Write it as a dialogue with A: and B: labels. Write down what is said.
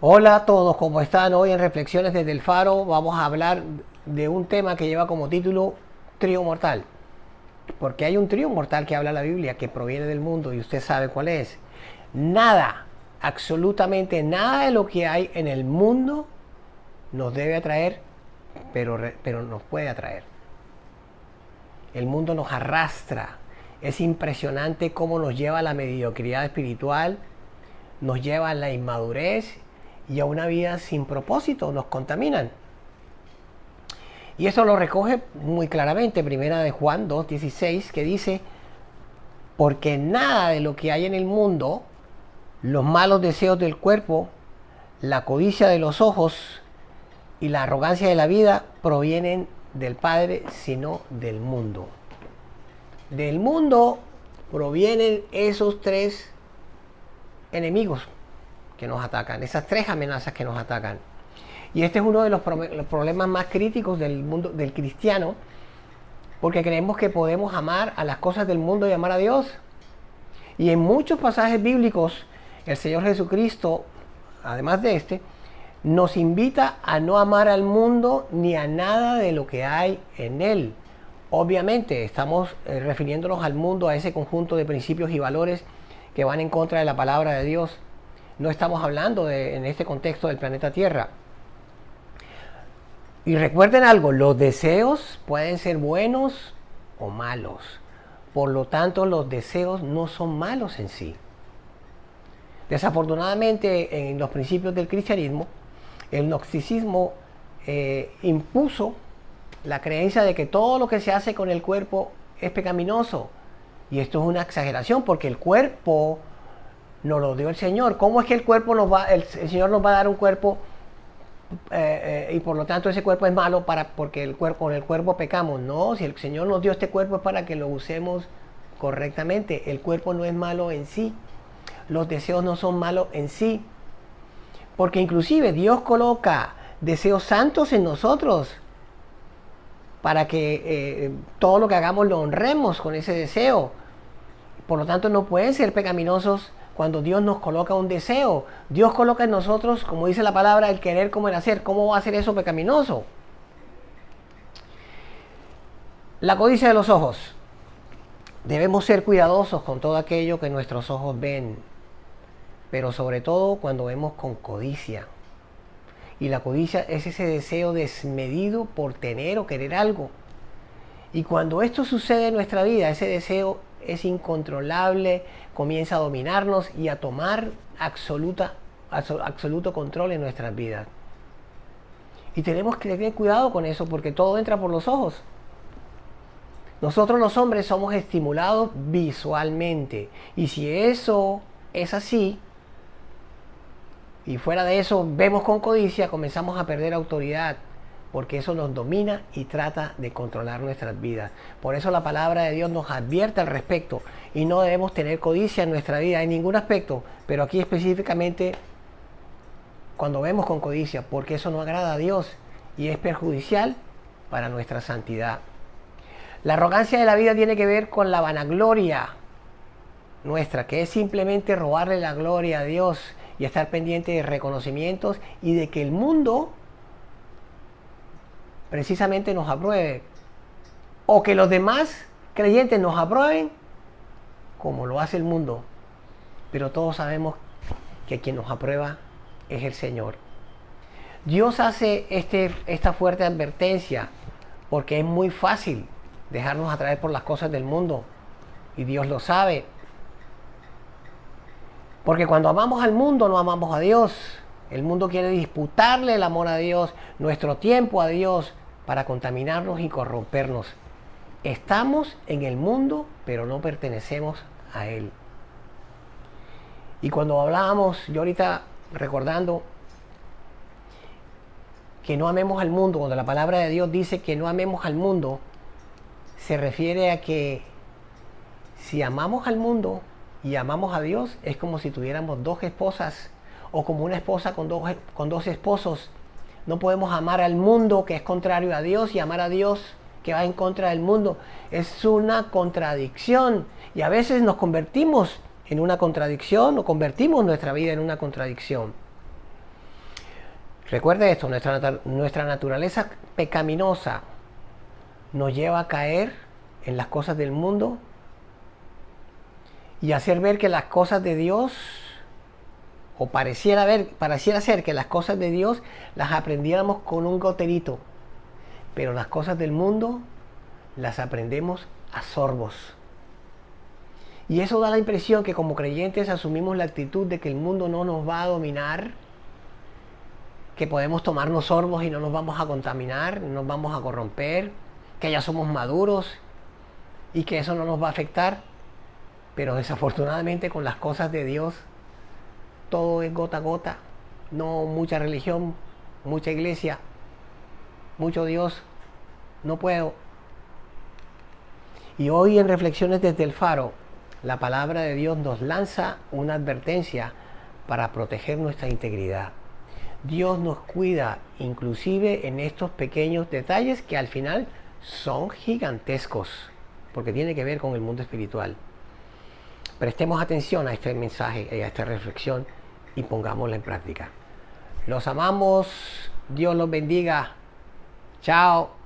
A: Hola a todos, ¿cómo están? Hoy en Reflexiones desde el Faro vamos a hablar de un tema que lleva como título Trío Mortal. Porque hay un trío mortal que habla la Biblia, que proviene del mundo y usted sabe cuál es. Nada, absolutamente nada de lo que hay en el mundo nos debe atraer, pero nos puede atraer. El mundo nos arrastra. Es impresionante cómo nos lleva a la mediocridad espiritual, nos lleva a la inmadurez y a una vida sin propósito, nos contaminan. Y eso lo recoge muy claramente Primera de Juan 2:16, que dice: porque nada de lo que hay en el mundo, los malos deseos del cuerpo, la codicia de los ojos y la arrogancia de la vida provienen del Padre, sino del mundo. Del mundo provienen esos tres enemigos que nos atacan, esas tres amenazas que nos atacan. Y este es uno de los problemas más críticos del mundo del cristiano, porque creemos que podemos amar a las cosas del mundo y amar a Dios. Y en muchos pasajes bíblicos, el Señor Jesucristo, además de este, nos invita a no amar al mundo ni a nada de lo que hay en él. Obviamente estamos refiriéndonos al mundo, a ese conjunto de principios y valores que van en contra de la palabra de Dios. No estamos hablando en este contexto del planeta Tierra. Y recuerden algo, los deseos pueden ser buenos o malos. Por lo tanto, los deseos no son malos en sí. Desafortunadamente, en los principios del cristianismo, el gnosticismo impuso la creencia de que todo lo que se hace con el cuerpo es pecaminoso. Y esto es una exageración, porque el cuerpo nos lo dio el Señor. ¿Cómo es que el Señor nos va a dar un cuerpo y por lo tanto ese cuerpo es malo porque con el cuerpo pecamos? No, si el Señor nos dio este cuerpo es para que lo usemos correctamente. El cuerpo no es malo en sí. Los deseos no son malos en sí. Porque inclusive Dios coloca deseos santos en nosotros para que todo lo que hagamos lo honremos con ese deseo. Por lo tanto, no pueden ser pecaminosos cuando Dios nos coloca un deseo. Dios coloca en nosotros, como dice la palabra, el querer como el hacer. ¿Cómo va a ser eso pecaminoso? La codicia de los ojos. Debemos ser cuidadosos con todo aquello que nuestros ojos ven, pero sobre todo cuando vemos con codicia. Y la codicia es ese deseo desmedido por tener o querer algo. Y cuando esto sucede en nuestra vida, ese deseo es incontrolable, comienza a dominarnos y a tomar absoluto control en nuestras vidas. Y tenemos que tener cuidado con eso, porque todo entra por los ojos. Nosotros los hombres somos estimulados visualmente. Y si eso es así, y fuera de eso vemos con codicia, comenzamos a perder autoridad, porque eso nos domina y trata de controlar nuestras vidas. Por eso la palabra de Dios nos advierte al respecto, y no debemos tener codicia en nuestra vida en ningún aspecto, pero aquí específicamente cuando vemos con codicia, porque eso no agrada a Dios y es perjudicial para nuestra santidad. La arrogancia de la vida tiene que ver con la vanagloria nuestra, que es simplemente robarle la gloria a Dios y estar pendiente de reconocimientos y de que el mundo precisamente nos apruebe, o que los demás creyentes nos aprueben como lo hace el mundo. Pero todos sabemos que quien nos aprueba es el Señor. Dios hace esta fuerte advertencia porque es muy fácil dejarnos atraer por las cosas del mundo, y Dios lo sabe. Porque cuando amamos al mundo no amamos a Dios. El mundo quiere disputarle el amor a Dios, nuestro tiempo a Dios, para contaminarnos y corrompernos. Estamos en el mundo, pero no pertenecemos a él. Y cuando hablábamos, yo ahorita recordando que no amemos al mundo, cuando la palabra de Dios dice que no amemos al mundo, se refiere a que si amamos al mundo y amamos a Dios, es como si tuviéramos dos esposas, o como una esposa con dos esposos. No podemos amar al mundo, que es contrario a Dios, y amar a Dios, que va en contra del mundo. Es una contradicción, y a veces nos convertimos en una contradicción, o convertimos nuestra vida en una contradicción. Recuerde esto, nuestra naturaleza pecaminosa nos lleva a caer en las cosas del mundo y hacer ver que las cosas de Dios, o pareciera ser que las cosas de Dios las aprendiéramos con un goterito, pero las cosas del mundo las aprendemos a sorbos. Y eso da la impresión que como creyentes asumimos la actitud de que el mundo no nos va a dominar, que podemos tomarnos sorbos y no nos vamos a contaminar, no nos vamos a corromper, que ya somos maduros y que eso no nos va a afectar. Pero desafortunadamente con las cosas de Dios todo es gota a gota. No mucha religión, mucha iglesia, mucho Dios. No puedo. Y hoy en Reflexiones desde el Faro, la palabra de Dios nos lanza una advertencia para proteger nuestra integridad. Dios nos cuida inclusive en estos pequeños detalles que al final son gigantescos, porque tiene que ver con el mundo espiritual. Prestemos atención a este mensaje, a esta reflexión y pongámosla en práctica. Los amamos, Dios los bendiga. Chao.